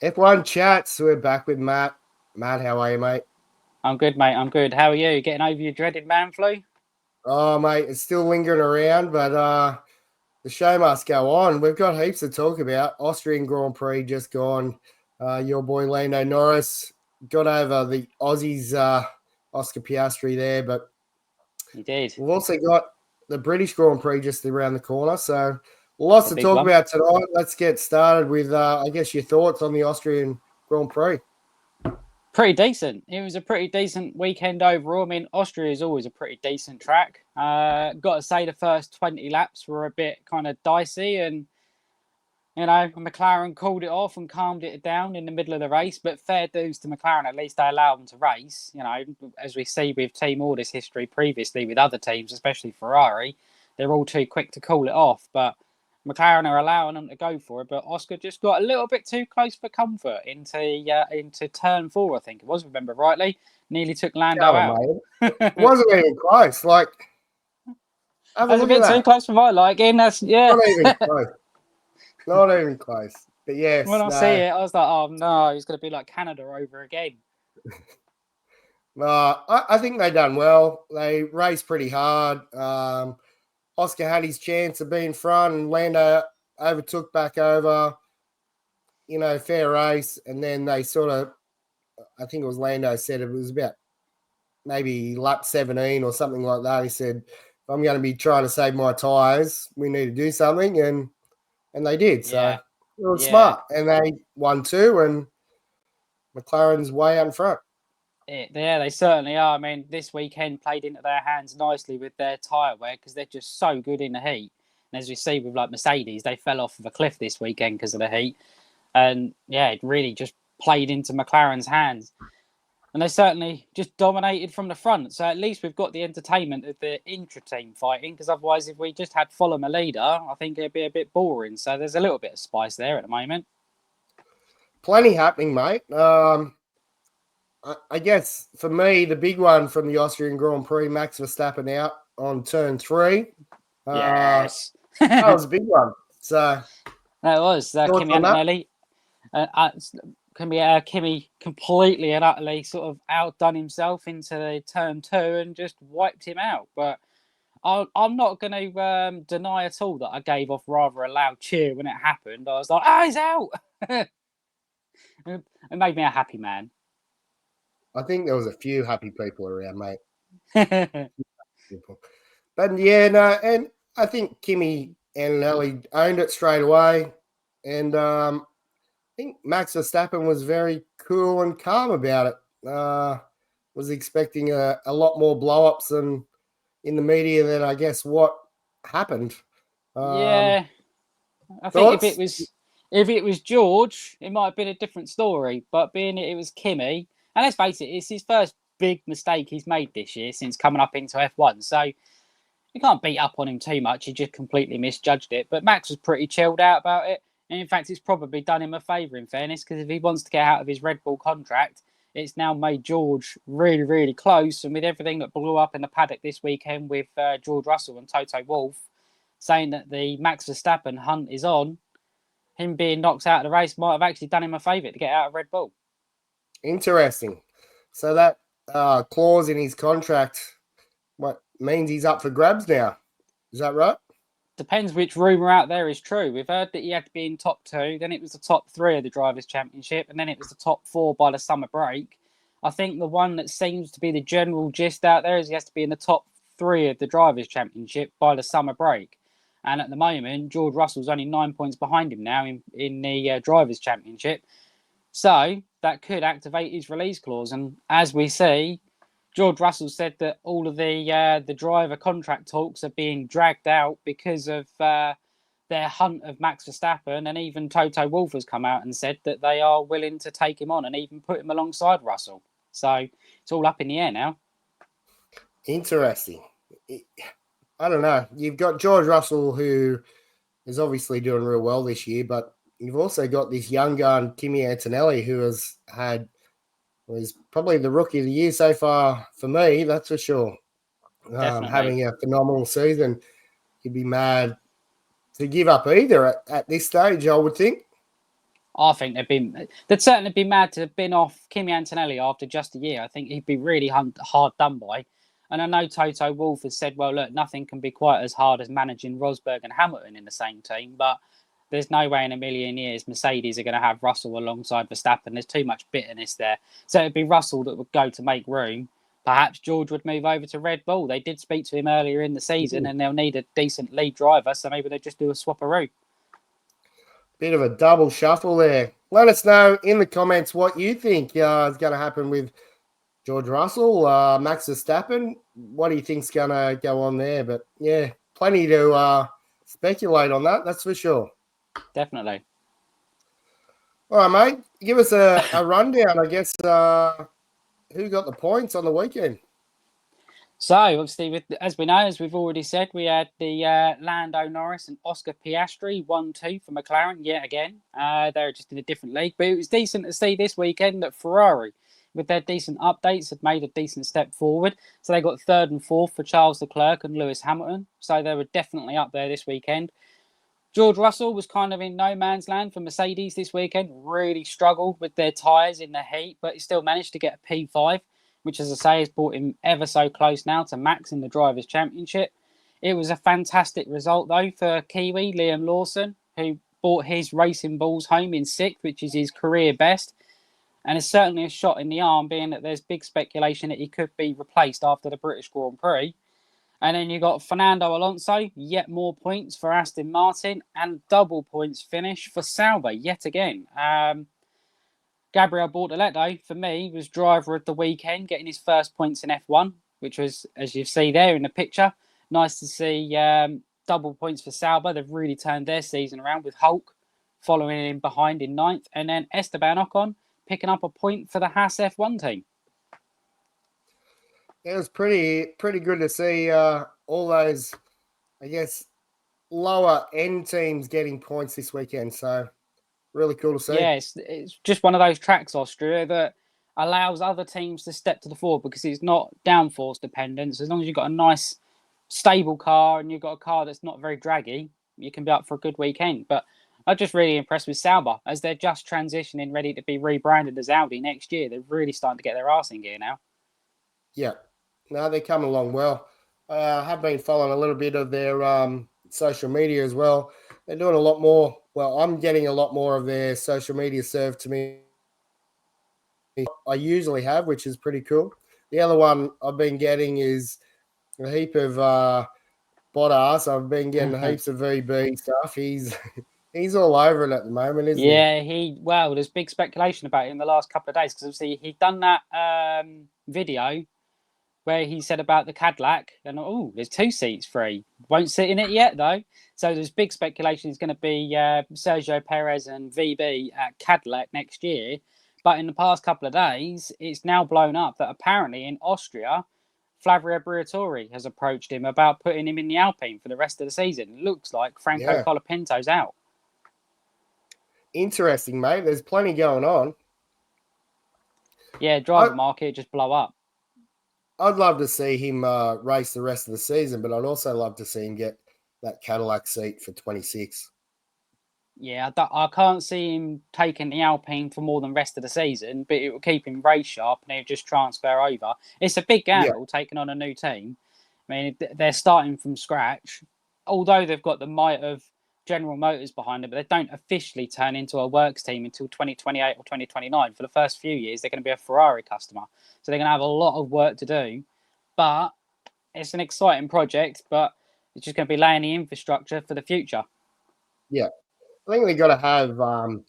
F1 chats. We're back with Matt. Matt, how are you, mate? I'm good, mate. I'm good. How are you? Getting over your dreaded man flu? Oh, mate, it's still lingering around, but the show must go on. We've got heaps to talk about. Austrian Grand Prix just gone. Your boy Lando Norris got over the Aussies, Oscar Piastri there, but You did. we've also got the British Grand Prix just around the corner. So lots The to big talk one. about tonight. Let's get started with, I guess, your thoughts on the Austrian Grand Prix. Pretty decent. It was a pretty decent weekend overall. I mean, Austria is always a pretty decent track. Got to say, the first 20 laps were a bit kind of dicey, and McLaren called it off and calmed it down in the middle of the race. But fair dues to McLaren, at least they allowed them to race. As we see with Team Audis history previously with other teams, especially Ferrari, they're all too quick to call it off. But McLaren are allowing them to go for it. But Oscar just got a little bit too close for comfort into turn four, I think it was, if I remember rightly. Nearly took Lando out. It wasn't even close. Like, have a That's a look at bit too that. close for my liking. That's yeah. Not even close. Not even close. But yes, When I see it, I was like, oh no, he's going to be like Canada over again. I think they done well. They raced pretty hard. Oscar had his chance of being front, and Lando overtook back over. Fair race, and then they sort of, I think it was Lando said it was about maybe lap 17 or something like that. He said, if I'm going to be trying to save my tyres, we need to do something, and they did. So Yeah. it was smart, and they won two, and McLaren's way out in front. Yeah, they certainly are. I mean, this weekend played into their hands nicely with their tyre wear because they're just so good in the heat. And as we see with like Mercedes, they fell off of a cliff this weekend because of the heat. And yeah, it really just played into McLaren's hands. And they certainly just dominated from the front. So at least we've got the entertainment of the intra-team fighting, because otherwise if we just had follow a leader, I think it'd be a bit boring. So there's a little bit of spice there at the moment. Plenty happening, mate. I guess for me, the big one from the Austrian Grand Prix, Max Verstappen out on turn 3. Yes. That was a big one. So that was Kimi Antonelli. Kimi completely and utterly sort of outdone himself into the turn 2 and just wiped him out. But I'm not going to deny at all that I gave off rather a loud cheer when it happened. I was like, he's out. It made me a happy man. I think there was a few happy people around, mate. But yeah, no, and I think Kimi Antonelli owned it straight away. And I think Max Verstappen was very cool and calm about it. Was expecting a lot more blow-ups than in the media than I guess what happened. Yeah. I think if it was George, it might have been a different story. But being it was Kimi, and let's face it, it's his first big mistake he's made this year since coming up into F1. So you can't beat up on him too much. He just completely misjudged it. But Max was pretty chilled out about it. And in fact, it's probably done him a favour, in fairness, because if he wants to get out of his Red Bull contract, it's now made George really, really close. And with everything that blew up in the paddock this weekend with George Russell and Toto Wolff saying that the Max Verstappen hunt is on, him being knocked out of the race might have actually done him a favour to get out of Red Bull. Interesting. So that clause in his contract, what means he's up for grabs now? Is that right? Depends which rumour out there is true. We've heard that he had to be in top 2, then it was the top 3 of the Drivers' Championship, and then it was the top 4 by the summer break. I think the one that seems to be the general gist out there is he has to be in the top 3 of the Drivers' Championship by the summer break. And at the moment, George Russell's only 9 points behind him now in the Drivers' Championship. So that could activate his release clause. And as we see, George Russell said that all of the driver contract talks are being dragged out because of their hunt of Max Verstappen, and even Toto Wolff has come out and said that they are willing to take him on and even put him alongside Russell. So it's all up in the air now. Interesting. I don't know. You've got George Russell, who is obviously doing real well this year, but you've also got this young gun, Kimi Antonelli, who was probably the rookie of the year so far for me, that's for sure. Having a phenomenal season. You'd be mad to give up either at this stage, I would think. I think they'd certainly be mad to have been off Kimi Antonelli after just a year. I think he'd be really hard done by. And I know Toto Wolff has said, well, look, nothing can be quite as hard as managing Rosberg and Hamilton in the same team. But there's no way in a million years Mercedes are going to have Russell alongside Verstappen. There's too much bitterness there. So it'd be Russell that would go to make room. Perhaps George would move over to Red Bull. They did speak to him earlier in the season and they'll need a decent lead driver. So maybe they'll just do a swap-a-roo. Bit of a double shuffle there. Let us know in the comments what you think is going to happen with George Russell, Max Verstappen. What do you think's going to go on there? But yeah, plenty to speculate on that. That's for sure. Definitely. All right, mate. Give us a rundown, I guess. Who got the points on the weekend? So, obviously, as we know, as we've already said, we had the Lando Norris and Oscar Piastri 1-2 for McLaren yet again. They're just in a different league. But it was decent to see this weekend that Ferrari, with their decent updates, had made a decent step forward. So they got third and fourth for Charles Leclerc and Lewis Hamilton. So they were definitely up there this weekend. George Russell was kind of in no man's land for Mercedes this weekend. Really struggled with their tyres in the heat, but he still managed to get a P5. Which, as I say, has brought him ever so close now to Max in the Drivers' Championship. It was a fantastic result, though, for Kiwi, Liam Lawson, who brought his racing balls home in sixth, which is his career best. And it's certainly a shot in the arm, being that there's big speculation that he could be replaced after the British Grand Prix. And then you got Fernando Alonso, yet more points for Aston Martin, and double points finish for Sauber, yet again. Gabriel Bortoleto, for me, was driver of the weekend, getting his first points in F1, which was, as you see there in the picture, nice to see double points for Sauber. They've really turned their season around with Hulk following him behind in ninth, and then Esteban Ocon picking up a point for the Haas F1 team. It was pretty good to see all those, I guess, lower end teams getting points this weekend. So really cool to see. Yeah, it's just one of those tracks, Austria, that allows other teams to step to the fore because it's not downforce dependent. So as long as you've got a nice, stable car and you've got a car that's not very draggy, you can be up for a good weekend. But I'm just really impressed with Sauber as they're just transitioning, ready to be rebranded as Audi next year. They're really starting to get their arse in gear now. Yeah, no, they're coming along well. I have been following a little bit of their social media as well. They're doing a lot more. Well, I'm getting a lot more of their social media served to me. I usually have, which is pretty cool. The other one I've been getting is a heap of Bottas. I've been getting heaps of VB stuff. He's all over it at the moment, isn't he? Yeah, well, there's big speculation about it in the last couple of days because obviously he'd done that video where he said about the Cadillac and there's 2 seats free. Won't sit in it yet though. So there's big speculation it's going to be Sergio Perez and VB at Cadillac next year. But in the past couple of days, it's now blown up that apparently in Austria, Flavio Briatore has approached him about putting him in the Alpine for the rest of the season. It looks like Franco Colapinto's out. Interesting, mate. There's plenty going on. Yeah, driver market just blow up. I'd love to see him race the rest of the season, but I'd also love to see him get that Cadillac seat for 26. Yeah, I can't see him taking the Alpine for more than the rest of the season, but it will keep him race sharp and he'll just transfer over. It's a big gamble taking on a new team. I mean, they're starting from scratch. Although they've got the might of General Motors behind them, but they don't officially turn into a works team until 2028 or 2029. For the first few years, they're going to be a Ferrari customer. So they're going to have a lot of work to do. But it's an exciting project, but it's just going to be laying the infrastructure for the future. Yeah. I think they've got to have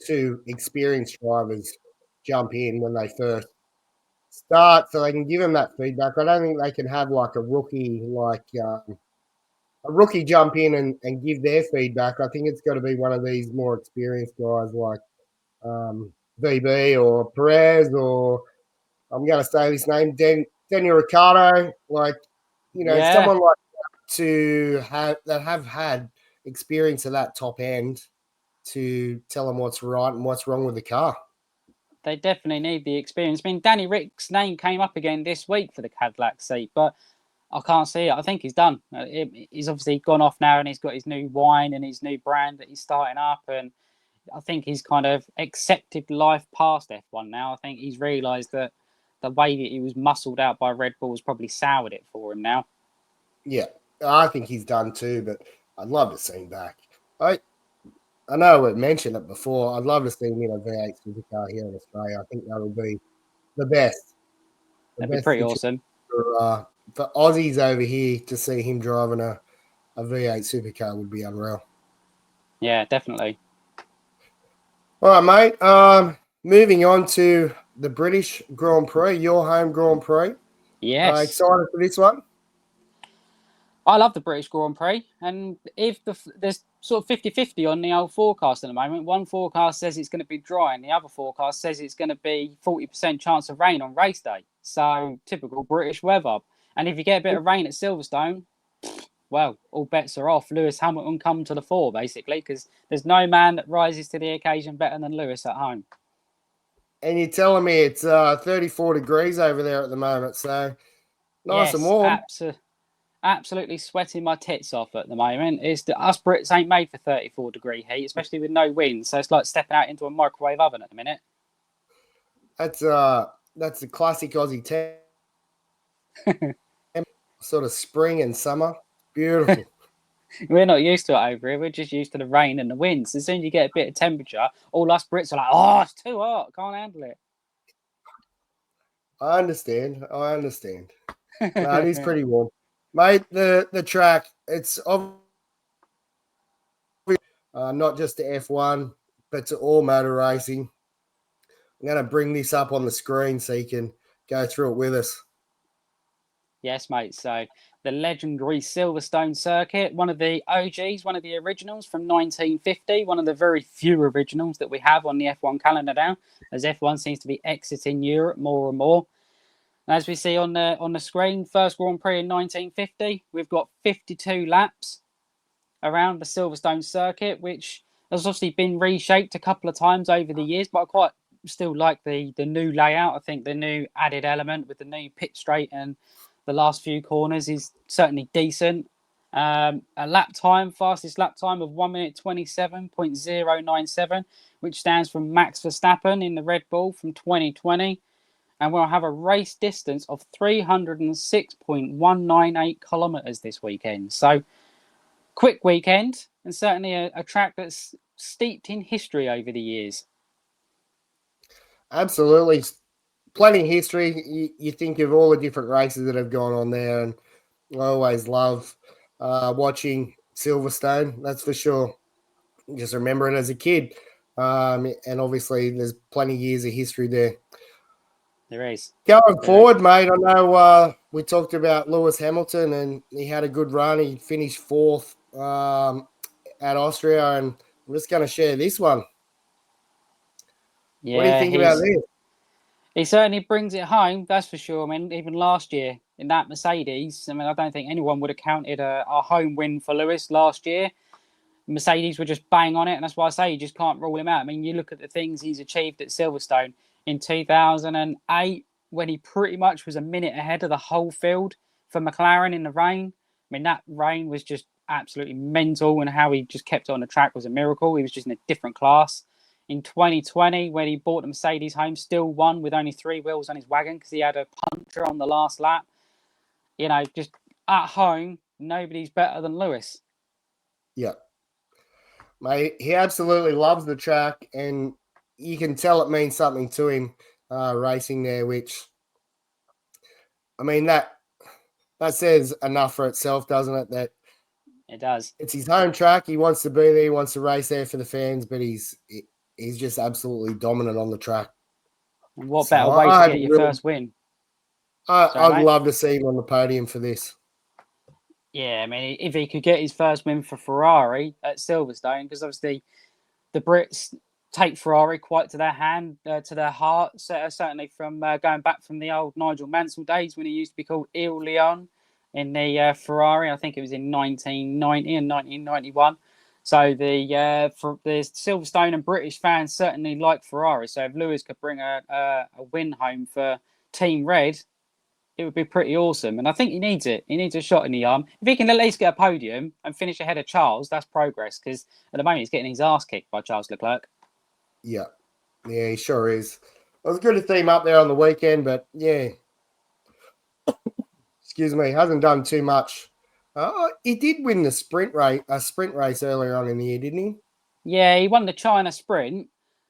2 experienced drivers jump in when they first start so they can give them that feedback. I don't think they can have like a rookie jump in and give their feedback. I think it's got to be one of these more experienced guys like VB or Perez or I'm going to say this name, Daniel Ricciardo. Like, someone like that to have had experience at that top end to tell them what's right and what's wrong with the car. They definitely need the experience. I mean, Danny Rick's name came up again this week for the Cadillac seat, but I can't see it. I think he's done. He's obviously gone off now and he's got his new wine and his new brand that he's starting up. And I think he's kind of accepted life past F1 now. I think he's realised that the way that he was muscled out by Red Bull has probably soured it for him now. Yeah, I think he's done too, but I'd love to see him back. I know we've mentioned it before. I'd love to see him in a V8 supercar here in Australia. I think that would be the best. That'd be pretty awesome. For Aussies over here to see him driving a V8 supercar would be unreal. Yeah, definitely. All right, mate. Moving on to the British Grand Prix, your home Grand Prix. Yes. Excited for this one? I love the British Grand Prix, and if there's sort of 50-50 on the old forecast at the moment. One forecast says it's going to be dry, and the other forecast says it's going to be 40% chance of rain on race day. So typical British weather. And if you get a bit of rain at Silverstone, well, all bets are off. Lewis Hamilton come to the fore, basically, because there's no man that rises to the occasion better than Lewis at home. And you're telling me it's 34 degrees over there at the moment, so nice and warm. Absolutely sweating my tits off at the moment. Us Brits ain't made for 34-degree heat, especially with no wind. So it's like stepping out into a microwave oven at the minute. That's the classic Aussie sort of spring and summer. Beautiful. We're not used to it over here. We're just used to the rain and the winds. So as soon as you get a bit of temperature, all us Brits are like, oh, it's too hot. Can't handle it. I understand. No, it is pretty warm. Mate, the track, it's not just to F1, but to all motor racing. I'm going to bring this up on the screen so you can go through it with us. Yes, mate. So the legendary Silverstone circuit, one of the OGs, one of the originals from 1950, one of the very few originals that we have on the F1 calendar now, as F1 seems to be exiting Europe more and more. As we see on the screen, first Grand Prix in 1950, we've got 52 laps around the Silverstone circuit, which has obviously been reshaped a couple of times over the years, but I quite still like the new layout. I think the new added element with the new pit straight and the last few corners is certainly decent. A fastest lap time of 1 minute 27.097, which stands from Max Verstappen in the Red Bull from 2020. And we'll have a race distance of 306.198 kilometres this weekend. So, quick weekend, and certainly a track that's steeped in history over the years. Absolutely. Plenty of history. You think of all the different races that have gone on there, and I always love watching Silverstone, that's for sure. Just remember it as a kid. And obviously, there's plenty of years of history there. There is. Going forward, mate, I know we talked about Lewis Hamilton, and he had a good run. He finished fourth at Austria, and I'm just going to share this one. Yeah, what do you think about this? He certainly brings it home, that's for sure. I mean, even last year in that Mercedes, I don't think anyone would have counted a home win for Lewis last year. Mercedes were just bang on it, and that's why I say you just can't rule him out. I mean, you look at the things he's achieved at Silverstone in 2008, when he pretty much was a minute ahead of the whole field for McLaren in the rain. I mean, that rain was just absolutely mental, and how he just kept it on the track was a miracle. He was just in a different class. In 2020, when he brought the Mercedes home, still won with only 3 wheels on his wagon because he had a puncture on the last lap. You know, just at home, nobody's better than Lewis. Yeah. Mate, he absolutely loves the track, and you can tell it means something to him racing there, which, I mean, that says enough for itself, doesn't it? That it does. It's his home track. He wants to be there. He wants to race there for the fans, but he's just absolutely dominant on the track. And what better way to get your first win? I'd love to see him on the podium for this. Yeah, I mean, if he could get his first win for Ferrari at Silverstone, because obviously the Brits take Ferrari quite to their heart, certainly from going back from the old Nigel Mansell days when he used to be called Il Leon in the Ferrari. I think it was in 1990 and 1991. So the Silverstone and British fans certainly like Ferrari. So if Lewis could bring a win home for Team Red, it would be pretty awesome. And I think he needs it. He needs a shot in the arm. If he can at least get a podium and finish ahead of Charles, that's progress. Because at the moment, he's getting his ass kicked by Charles Leclerc. Yeah, he sure is. It was good to see him up there on the weekend, but yeah, excuse me, hasn't done too much. He did win the sprint race earlier on in the year, didn't he? Yeah, he won the China sprint,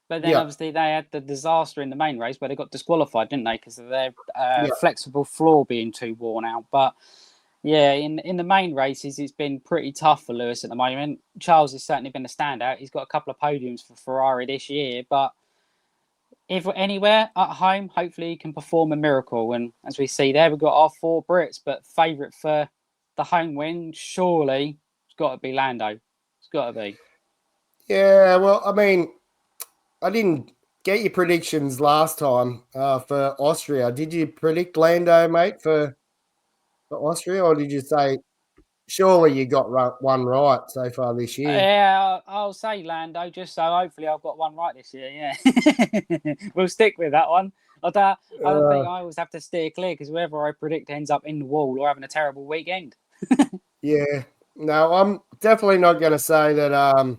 but then Yeah, obviously they had the disaster in the main race where they got disqualified, didn't they? Because of their yeah. flexible floor being too worn out. But yeah, in the main races, it's been pretty tough for Lewis at the moment. Charles has certainly been a standout. He's got a couple of podiums for Ferrari this year, but if anywhere at home, hopefully he can perform a miracle. And as we see there, we've got our 4 Brits, but favourite for the home win, surely it's got to be Lando. It's got to be. Yeah, well, I mean, I didn't get your predictions last time for Austria. Did you predict Lando, mate, for Austria, or did you say surely you got one right so far this year? Yeah, I'll say Lando, just so hopefully I've got one right this year. Yeah, we'll stick with that one. I don't think I always have to steer clear because whoever I predict ends up in the wall or having a terrible weekend. Yeah, no, I'm definitely not going to say that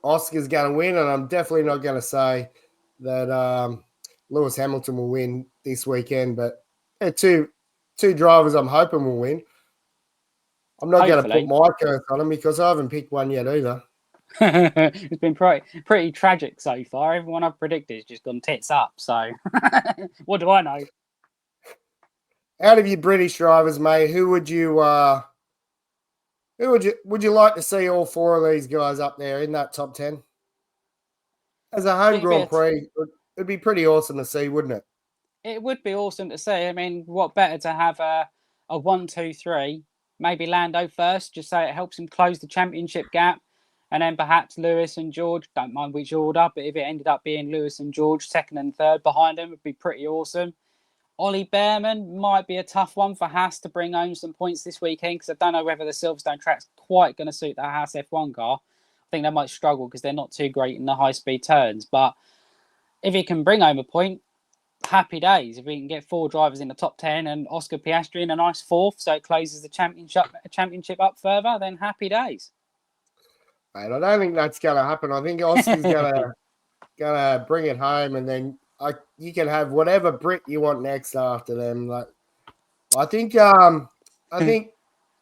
Oscar's going to win, and I'm definitely not going to say that Lewis Hamilton will win this weekend. But two drivers I'm hoping will win. I'm not going to put Hopefully. my curse on them because I haven't picked one yet either. It's been pretty tragic so far. Everyone I've predicted has just gone tits up. So what do I know? Out of your British drivers, mate, who would you like to see all 4 of these guys up there in that top 10? As a home Grand Prix, it'd be pretty awesome to see, wouldn't it? It would be awesome to see. I mean, what better to have a 1, 2, 3, maybe Lando first, just so it helps him close the championship gap. And then perhaps Lewis and George, don't mind which order, but if it ended up being Lewis and George, second and third behind him, would be pretty awesome. Ollie Behrman might be a tough one for Haas to bring home some points this weekend because I don't know whether the Silverstone track's quite going to suit the Haas F1 car. I think they might struggle because they're not too great in the high-speed turns. But if he can bring home a point, happy days. If we can get 4 drivers in the top 10 and Oscar Piastri in a nice 4th, so it closes the championship up further, then happy days. Mate, I don't think that's going to happen. I think Oscar's gonna bring it home, and then you can have whatever Brit you want next after them. Like, I think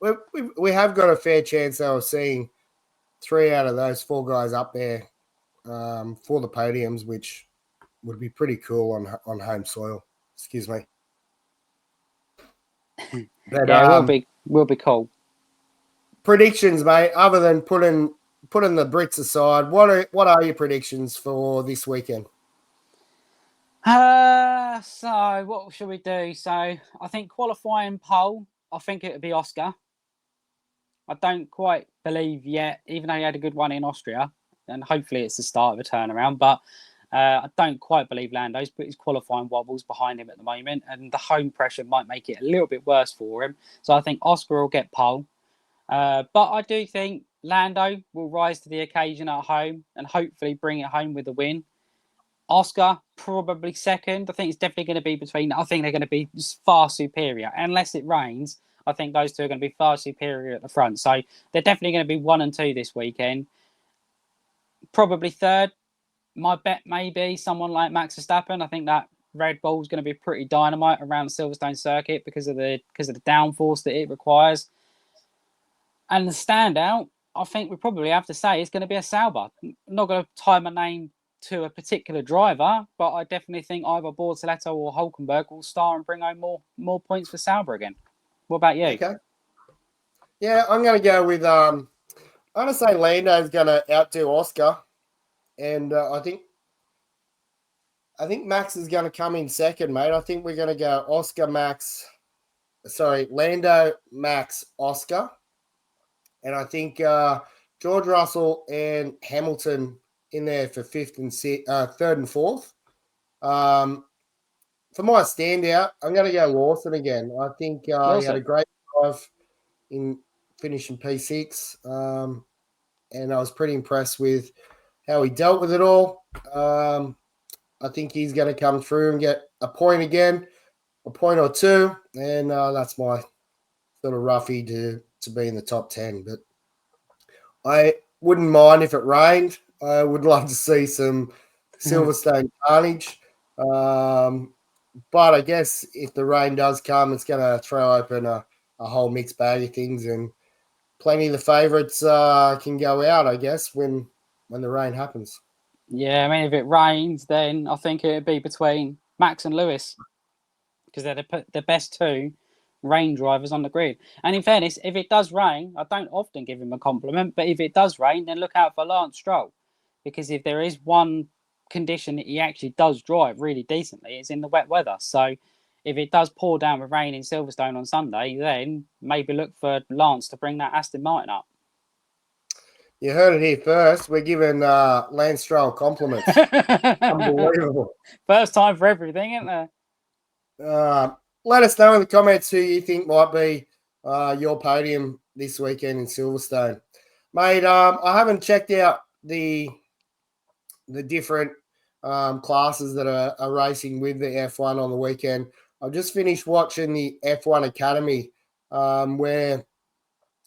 we have got a fair chance though of seeing 3 out of those 4 guys up there for the podiums, which would be pretty cool on home soil. Excuse me. But, yeah, will be cool. Predictions, mate. Other than putting the Brits aside, what are your predictions for this weekend? So what should we do? So I think qualifying pole, I think it would be Oscar. I don't quite believe yet, even though he had a good one in Austria, and hopefully it's the start of a turnaround, but I don't quite believe Lando's put his qualifying wobbles behind him at the moment, and the home pressure might make it a little bit worse for him. So I think Oscar will get pole. But I do think Lando will rise to the occasion at home and hopefully bring it home with a win. Oscar, probably second. I think it's definitely going to be I think they're going to be far superior. Unless it rains, I think those two are going to be far superior at the front. So they're definitely going to be 1 and 2 this weekend. Probably third. My bet may be someone like Max Verstappen. I think that Red Bull is going to be pretty dynamite around the Silverstone circuit because of the downforce that it requires. And the standout, I think we probably have to say, is going to be a Sauber. I'm not going to tie my name to a particular driver, but I definitely think either Bortoletto or Hulkenberg will star and bring home more points for Sauber again. What about you? Okay. Yeah, I'm going to go with I'm going to say Lando's going to outdo Oscar, and I think Max is going to come in second, mate. I think we're going to go Lando, Max, Oscar, and I think George Russell and Hamilton in there for third and fourth. For my standout, I'm going to go Lawson again. I think he had a great drive in finishing P6, and I was pretty impressed with how he dealt with it all. I think he's going to come through and get a point again, a point or 2, and that's my sort of roughie to be in the top 10. But I wouldn't mind if it rained. I would love to see some Silverstone carnage. But I guess if the rain does come, it's going to throw open a whole mixed bag of things, and plenty of the favourites can go out, I guess, when the rain happens. Yeah, I mean, if it rains, then I think it would be between Max and Lewis, because they're the best two rain drivers on the grid. And in fairness, if it does rain, I don't often give him a compliment, but if it does rain, then look out for Lance Stroll, because if there is one condition that he actually does drive really decently, it's in the wet weather. So if it does pour down with rain in Silverstone on Sunday, then maybe look for Lance to bring that Aston Martin up. You heard it here first. We're giving Lance Stroll compliments. Unbelievable. First time for everything, isn't there? Let us know in the comments who you think might be your podium this weekend in Silverstone. Mate, I haven't checked out the different classes that are racing with the F1 on the weekend. I've just finished watching the F1 Academy where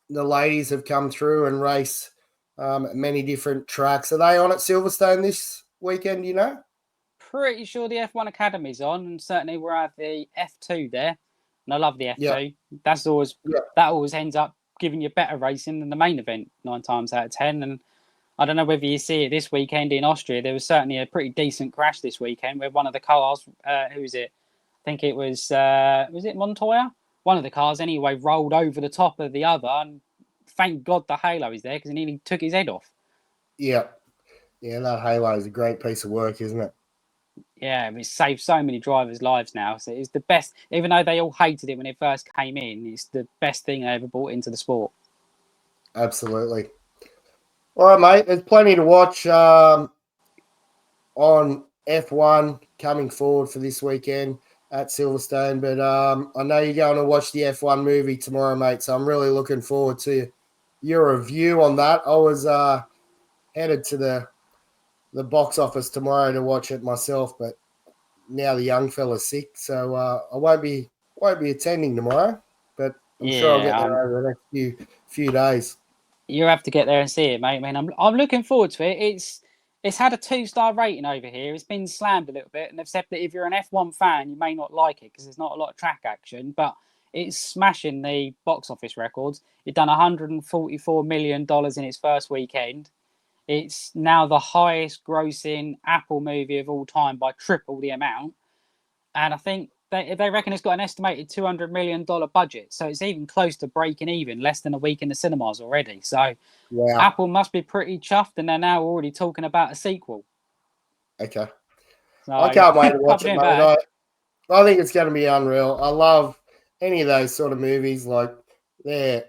the ladies have come through and race many different tracks. Are they on at Silverstone this weekend, you know? Pretty sure the F1 Academy's on, and certainly we're at the F2 there. And I love the F2. Yeah. That always ends up giving you better racing than the main event 9 times out of 10. And I don't know whether you see it this weekend in Austria. There was certainly a pretty decent crash this weekend where one of the cars, who was it? I think it was it Montoya? One of the cars anyway rolled over the top of the other, and thank God the halo is there because he nearly took his head off. Yeah. Yeah, that halo is a great piece of work, isn't it? Yeah, it saved so many drivers' lives now. So it's the best, even though they all hated it when it first came in, it's the best thing they ever brought into the sport. Absolutely. All right, mate. There's plenty to watch on F1 coming forward for this weekend at Silverstone. But I know you're going to watch the F1 movie tomorrow, mate. So I'm really looking forward to your review on that. I was headed to the box office tomorrow to watch it myself, but now the young fella's sick, so I won't be attending tomorrow. But I'm sure I'll get there over the next few days. You have to get there and see it, mate. I mean, I'm looking forward to it. It's had a 2-star rating over here. It's been slammed a little bit, and they've said that if you're an F1 fan, you may not like it because there's not a lot of track action, but it's smashing the box office records. It done $144 million in its first weekend. It's now the highest grossing Apple movie of all time by triple the amount. And I think they reckon it's got an estimated $200 million budget. So it's even close to breaking even, less than a week in the cinemas already. So wow. Apple must be pretty chuffed, and they're now already talking about a sequel. Okay. So, I can't wait to watch it, mate. I think it's going to be unreal. I love any of those sort of movies. Like, they're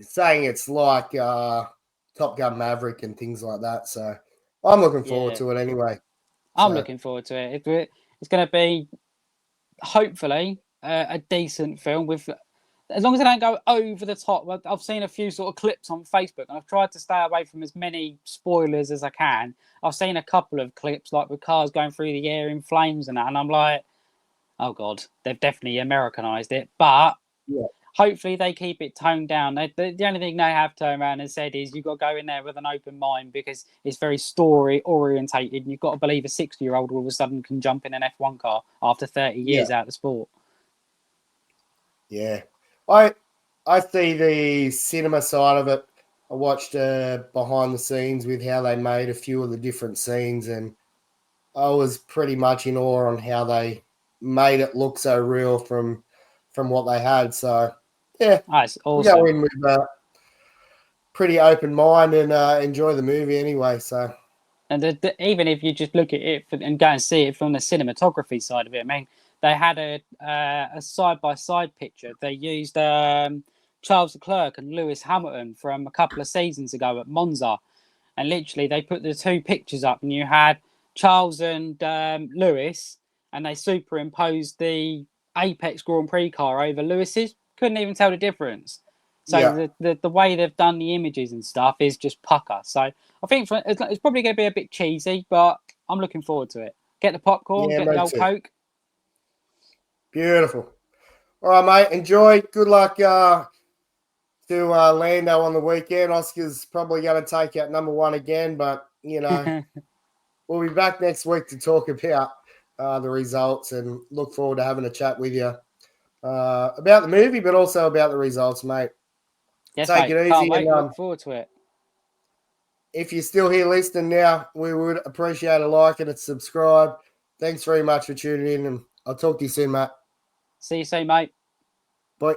saying it's like Top Gun Maverick and things like that. So I'm looking forward to it anyway. I'm looking forward to it. It's going to be, hopefully, a decent film with, as long as it don't go over the top. I've seen a few sort of clips on Facebook, and I've tried to stay away from as many spoilers as I can. I've seen a couple of clips, like with cars going through the air in flames and that, and I'm like, oh God, they've definitely Americanized it. But hopefully they keep it toned down. The only thing they have turned around and said is you've got to go in there with an open mind because it's very story orientated, and you've got to believe a 60-year-old all of a sudden can jump in an F1 car after 30 years out of the sport. Yeah. I see the cinema side of it. I watched behind the scenes with how they made a few of the different scenes, and I was pretty much in awe on how they made it look so real from what they had. So yeah, nice. Awesome. We go in with a pretty open mind and enjoy the movie anyway. So, and even if you just look at it and go and see it from the cinematography side of it, I mean, they had a side-by-side picture. They used Charles Leclerc and Lewis Hamilton from a couple of seasons ago at Monza, and literally they put the two pictures up, and you had Charles and Lewis, and they superimposed the Apex Grand Prix car over Lewis's. Couldn't even tell the difference. So the way they've done the images and stuff is just pucker. So I think it's probably going to be a bit cheesy, but I'm looking forward to it. Get the popcorn, get the old Coke. Beautiful. All right, mate. Enjoy. Good luck to Lando on the weekend. Oscar's probably going to take out number 1 again, but, you know, we'll be back next week to talk about the results and look forward to having a chat with you about the movie, but also about the results, mate. Yes, Take mate. it Can't easy. wait. And Look forward to it. if you're still here listening now, we would appreciate a like and a subscribe. Thanks very much for tuning in, and I'll talk to you soon, Matt. See you soon, mate. Bye.